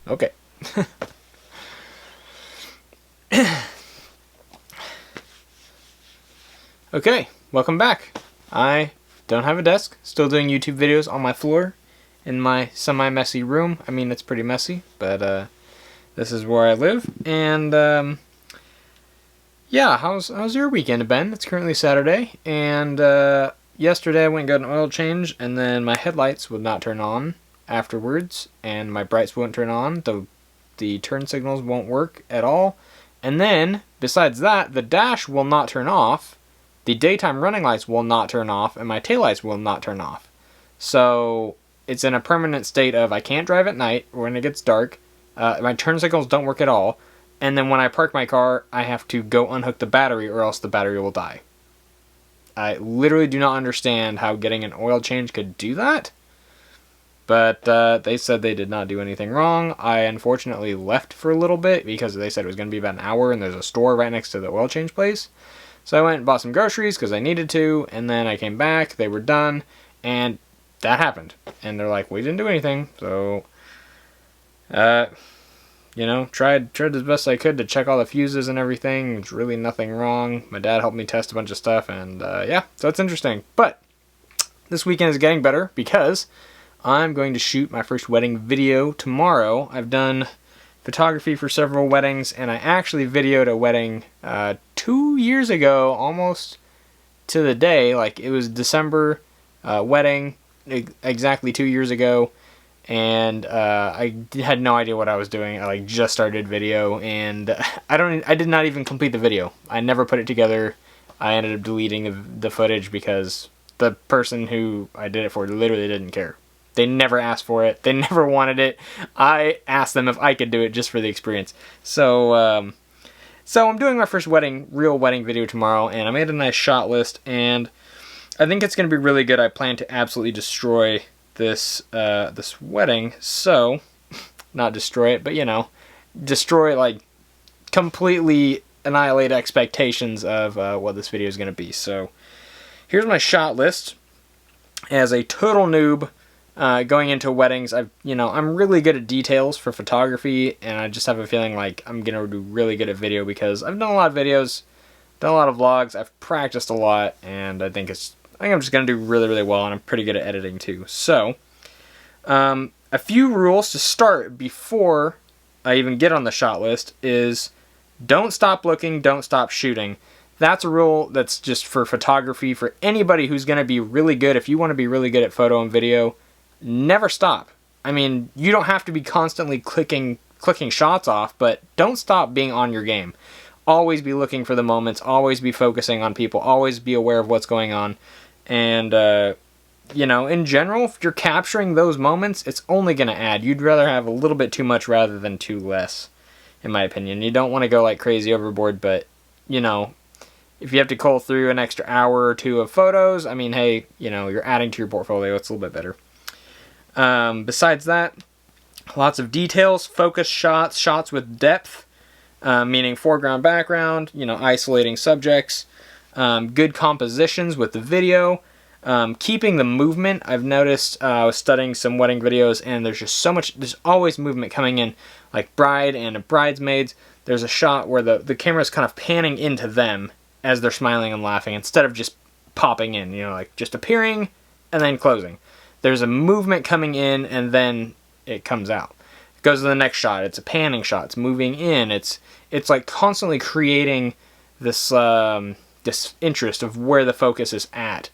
Okay. Okay, welcome back. I don't have a desk. Still doing YouTube videos on my floor in my semi-messy room. I mean, it's pretty messy, but this is where I live. And yeah, how's your weekend, Ben? It's currently Saturday, and yesterday I went and got an oil change, and then my headlights would not turn on afterwards, and my brights won't turn on. The turn signals won't work at all. And then, besides that, the dash will not turn off. The daytime running lights will not turn off, and my taillights will not turn off. So it's in a permanent state of I can't drive at night when it gets dark. My turn signals don't work at all. And then when I park my car, I have to go unhook the battery or else the battery will die. I literally do not understand how getting an oil change could do that. But they said they did not do anything wrong. I unfortunately left for a little bit because they said it was going to be about an hour and there's a store right next to the oil change place. So I went and bought some groceries because I needed to, and then I came back, they were done, and that happened. And they're like, we didn't do anything, so, you know, tried as best I could to check all the fuses and everything. There's really nothing wrong. My dad helped me test a bunch of stuff, and yeah, so it's interesting. But this weekend is getting better because I'm going to shoot my first wedding video tomorrow. I've done photography for several weddings, and I actually videoed a wedding 2 years ago, almost to the day. Like, it was December wedding, exactly 2 years ago, and I had no idea what I was doing. I just started video, and I did not even complete the video. I never put it together. I ended up deleting the footage because the person who I did it for literally didn't care. They never asked for it. They never wanted it. I asked them if I could do it just for the experience. So I'm doing my first real wedding video tomorrow, and I made a nice shot list, and I think it's going to be really good. I plan to absolutely destroy this wedding. So, not destroy it, but, you know, destroy, like, completely annihilate expectations of what this video is going to be. So, here's my shot list. As a total noob, going into weddings, I'm really good at details for photography, and I just have a feeling like I'm gonna do really good at video because I've done a lot of videos, done a lot of vlogs, I've practiced a lot, and I think I'm just gonna do really, really well, and I'm pretty good at editing too. So, a few rules to start before I even get on the shot list is don't stop looking, don't stop shooting. That's a rule that's just for photography, for anybody who's gonna be really good. If you want to be really good at photo and video, never stop. I mean, you don't have to be constantly clicking shots off, but don't stop being on your game. Always be looking for the moments, always be focusing on people, always be aware of what's going on. And, you know, in general, if you're capturing those moments, it's only going to add. You'd rather have a little bit too much rather than too less, in my opinion. You don't want to go like crazy overboard, but, you know, if you have to cull through an extra hour or two of photos, I mean, hey, you know, you're adding to your portfolio. It's a little bit better. Besides that, lots of details, focus shots, shots with depth, meaning foreground, background, you know, isolating subjects, good compositions with the video, keeping the movement. I've noticed, I was studying some wedding videos, and there's just so much, there's always movement coming in, like bride and bridesmaids. There's a shot where the camera's kind of panning into them as they're smiling and laughing, instead of just popping in, you know, like just appearing and then closing. There's a movement coming in, and then it comes out. It goes to the next shot. It's a panning shot. It's moving in. It's like constantly creating this this interest of where the focus is at.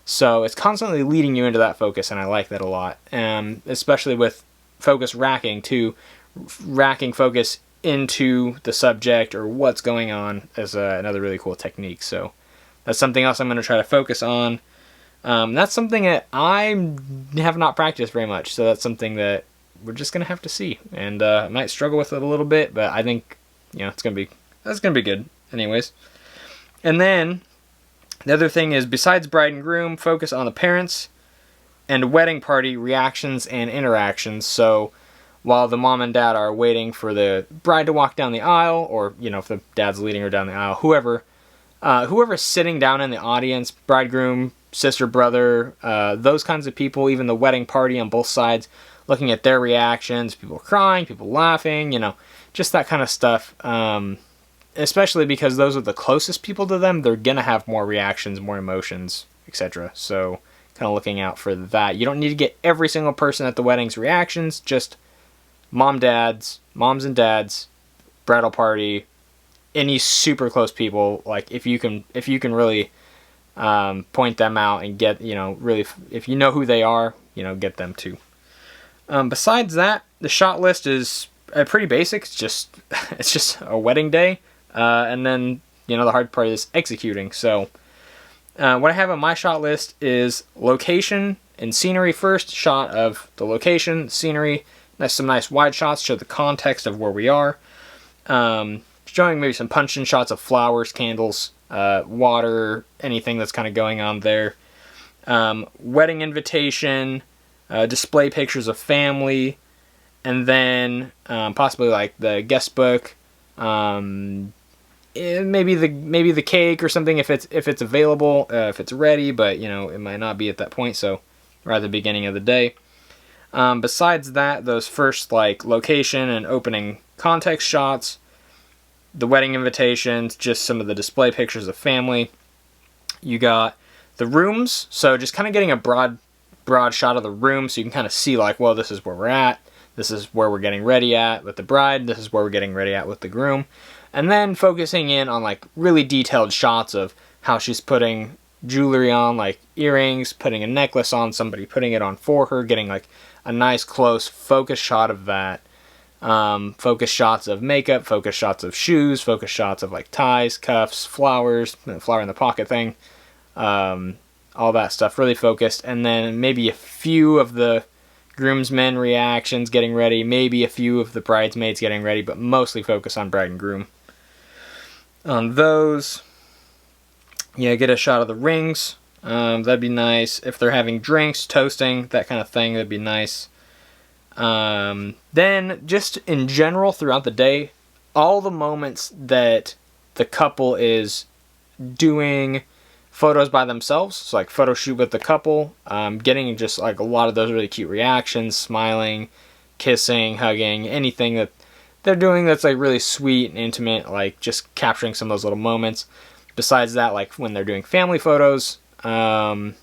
So it's constantly leading you into that focus, and I like that a lot. Especially with focus racking, too. Racking focus into the subject or what's going on is another really cool technique. So that's something else I'm going to try to focus on. That's something that I have not practiced very much, so that's something that we're just gonna have to see, and I might struggle with it a little bit, but I think, you know, that's gonna be good, anyways. And then the other thing is, besides bride and groom, focus on the parents and wedding party reactions and interactions. So while the mom and dad are waiting for the bride to walk down the aisle, or, you know, if the dad's leading her down the aisle, whoever's sitting down in the audience, bridegroom, sister, brother, those kinds of people, even the wedding party on both sides, looking at their reactions, people crying, people laughing, you know, just that kind of stuff. Especially because those are the closest people to them, they're gonna have more reactions, more emotions, etc. So kind of looking out for that. You don't need to get every single person at the wedding's reactions, just moms and dads, bridal party, any super close people. Like if you can really point them out and get, you know, really, if you know who they are, you know, get them too. Besides that, the shot list is pretty basic. It's just a wedding day. And then, you know, the hard part is executing. So what I have on my shot list is location and scenery first. Shot of the location, scenery. That's some nice wide shots, show the context of where we are. Showing maybe some punch-in shots of flowers, candles, water, anything that's kind of going on there. Wedding invitation, display pictures of family, and then possibly like the guest book. Maybe the cake or something if it's available, if it's ready, but you know, it might not be at that point, so right at the beginning of the day. Besides that, those first like location and opening context shots, the wedding invitations, just some of the display pictures of family. You got the rooms, so just kind of getting a broad shot of the room so you can kind of see like, well, this is where we're at, this is where we're getting ready at with the bride, this is where we're getting ready at with the groom. And then focusing in on like really detailed shots of how she's putting jewelry on, like earrings, putting a necklace on somebody, putting it on for her, getting like a nice close focus shot of that. Focus shots of makeup, focus shots of shoes, focus shots of like ties, cuffs, flowers, flower in the pocket thing, all that stuff really focused. And then maybe a few of the groomsmen reactions getting ready, maybe a few of the bridesmaids getting ready, but mostly focus on bride and groom. On those, yeah, get a shot of the rings. That'd be nice. If they're having drinks, toasting, that kind of thing, that'd be nice. Then just in general throughout the day, all the moments that the couple is doing photos by themselves, so like photo shoot with the couple, getting just like a lot of those really cute reactions, smiling, kissing, hugging, anything that they're doing that's like really sweet and intimate, like just capturing some of those little moments. Besides that, like when they're doing family photos, you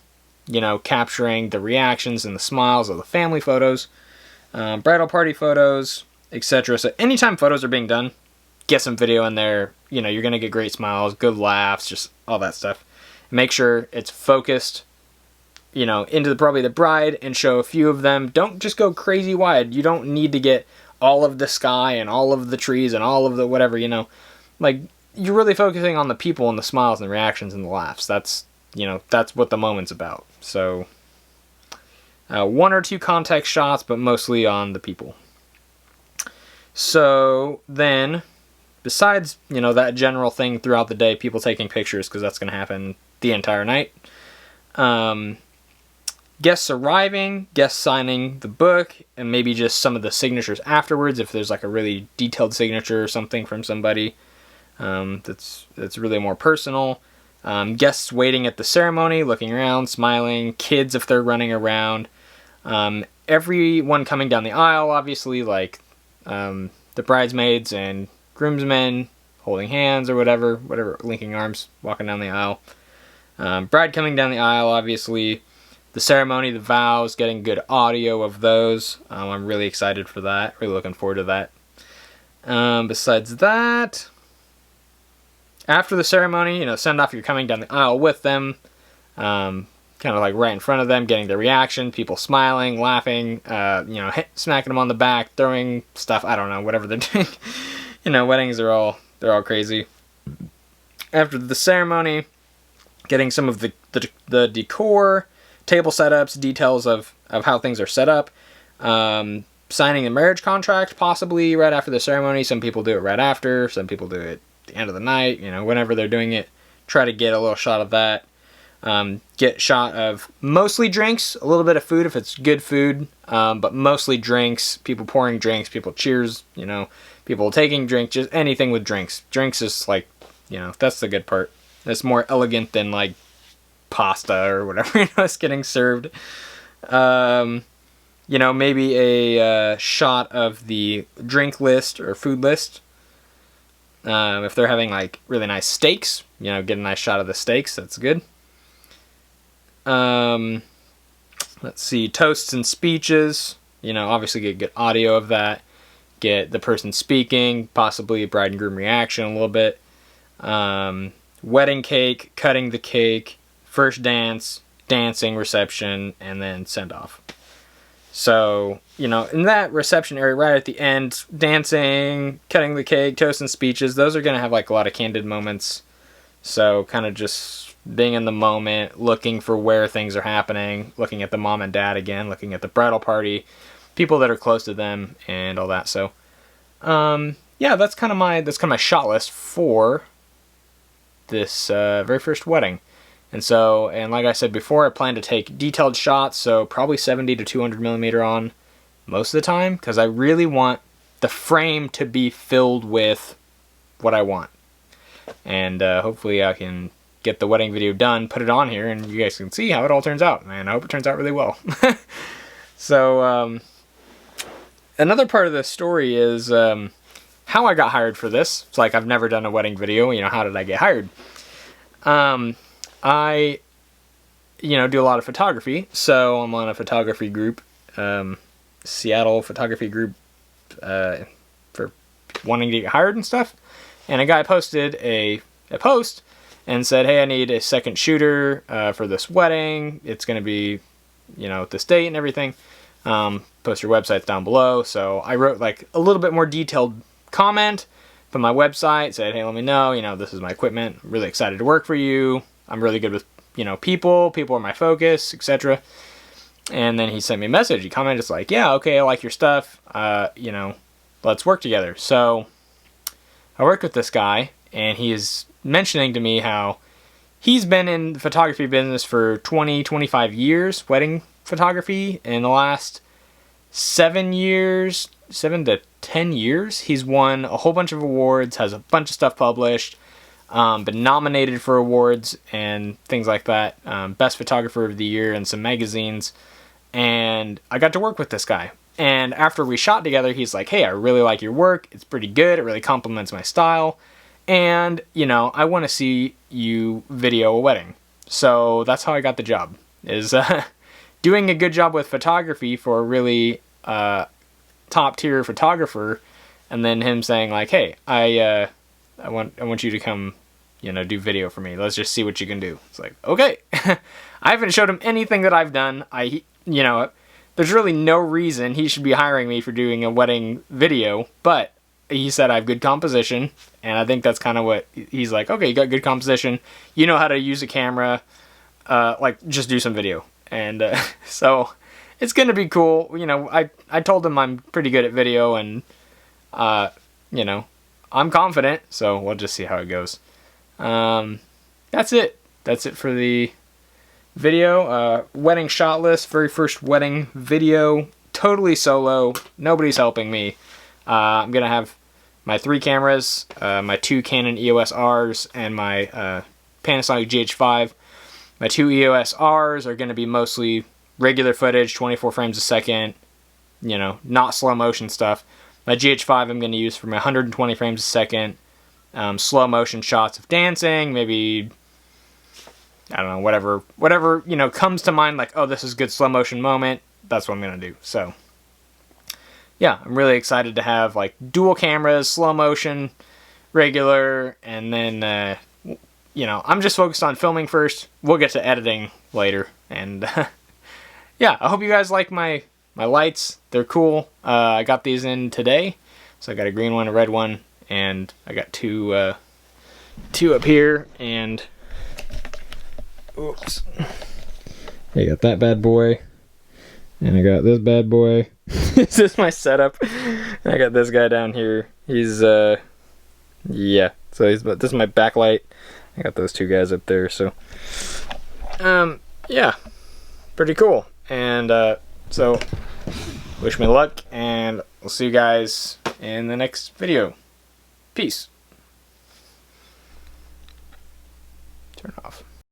know, capturing the reactions and the smiles of the family photos, bridal party photos, etc. So anytime photos are being done, get some video in there. You know, you're gonna get great smiles, good laughs, just all that stuff. Make sure it's focused, you know, into probably the bride, and show a few of them. Don't just go crazy wide. You don't need to get all of the sky and all of the trees and all of the whatever, you know. Like, you're really focusing on the people and the smiles and the reactions and the laughs. That's, you know, that's what the moment's about. So, one or two context shots, but mostly on the people. So, then, besides, you know, that general thing throughout the day, people taking pictures, because that's going to happen the entire night. Guests arriving, guests signing the book, and maybe just some of the signatures afterwards, if there's like a really detailed signature or something from somebody that's really more personal. Guests waiting at the ceremony, looking around, smiling, kids if they're running around. Everyone coming down the aisle, obviously, like the bridesmaids and groomsmen holding hands or whatever, linking arms, walking down the aisle. Bride coming down the aisle, obviously. The ceremony, the vows, getting good audio of those. I'm really excited for that. Really looking forward to that. Besides that, after the ceremony, you know, send off, you're coming down the aisle with them. Kind of like right in front of them, getting their reaction, people smiling, laughing, you know, smacking them on the back, throwing stuff, I don't know, whatever they're doing. You know, weddings are all crazy. After the ceremony, getting some of the decor, table setups, details of how things are set up, signing the marriage contract possibly right after the ceremony. Some people do it right after, some people do it at the end of the night, you know, whenever they're doing it. Try to get a little shot of that. Get shot of mostly drinks, a little bit of food if it's good food, but mostly drinks, people pouring drinks, people cheers, you know, people taking drinks, just anything with drinks. Drinks is like, you know, that's the good part. It's more elegant than like pasta or whatever, you know, it's getting served. you know, maybe a shot of the drink list or food list. If they're having like really nice steaks, you know, get a nice shot of the steaks. That's good. Let's see, toasts and speeches. You know, obviously get good audio of that. Get the person speaking, possibly a bride and groom reaction a little bit. Wedding cake, cutting the cake, first dance, dancing, reception, and then send off. So, you know, in that reception area right at the end, dancing, cutting the cake, toast and speeches, those are going to have like a lot of candid moments. So kind of just being in the moment, looking for where things are happening, looking at the mom and dad again, looking at the bridal party, people that are close to them and all that. So, yeah, that's kind of my shot list for this very first wedding. And so, and like I said before, I plan to take detailed shots, so probably 70 to 200 millimeter on most of the time, because I really want the frame to be filled with what I want. And hopefully I can get the wedding video done, put it on here, and you guys can see how it all turns out. And I hope it turns out really well. So, another part of this story is how I got hired for this. It's like I've never done a wedding video. You know, how did I get hired? I, you know, do a lot of photography, so I'm on a photography group, Seattle photography group, for wanting to get hired and stuff. And a guy posted a post and said, hey, I need a second shooter for this wedding. It's going to be, you know, this date and everything. Post your websites down below. So I wrote like a little bit more detailed comment from my website, said, hey, let me know, you know, this is my equipment. I'm really excited to work for you. I'm really good with, you know, people are my focus, etc. And then he sent me a message. He commented just like, yeah, okay, I like your stuff. You know, let's work together. So I worked with this guy, and he is mentioning to me how he's been in the photography business for 25 years, wedding photography. In the last 7 to 10 years, he's won a whole bunch of awards, has a bunch of stuff published, been nominated for awards and things like that, best photographer of the year in some magazines. And I got to work with this guy, and after we shot together, he's like, hey, I really like your work, it's pretty good, it really complements my style, and you know, I want to see you video a wedding. So that's how I got the job, is doing a good job with photography for a really top tier photographer, and then him saying like, hey, I want you to come, you know, do video for me. Let's just see what you can do. It's like, okay. I haven't showed him anything that I've done. You know, there's really no reason he should be hiring me for doing a wedding video, but he said I have good composition, and I think that's kind of what he's like, okay, you got good composition, you know how to use a camera, like, just do some video. And so it's gonna be cool. You know, I told him I'm pretty good at video, and you know, I'm confident, so we'll just see how it goes. That's it. That's it for the video. Wedding shot list, very first wedding video, totally solo, nobody's helping me. I'm gonna have my 3 cameras, my 2 Canon EOS Rs, and my Panasonic GH5. My 2 EOS Rs are gonna be mostly regular footage, 24 frames a second, you know, not slow motion stuff. My GH5 I'm going to use for my 120 frames a second, slow motion shots of dancing, maybe, I don't know, whatever, you know, comes to mind, like, oh, this is a good slow motion moment, that's what I'm going to do. So, yeah, I'm really excited to have, like, dual cameras, slow motion, regular, and then, you know, I'm just focused on filming first. We'll get to editing later, and yeah, I hope you guys like my lights. They're cool. I got these in today. So I got a green one, a red one, and I got two up here, and oops. I got that bad boy, and I got this bad boy. This is my setup. And I got this guy down here. He's yeah. So this is my backlight. I got those 2 guys up there, so yeah. Pretty cool. And so wish me luck, and we'll see you guys in the next video. Peace. Turn off.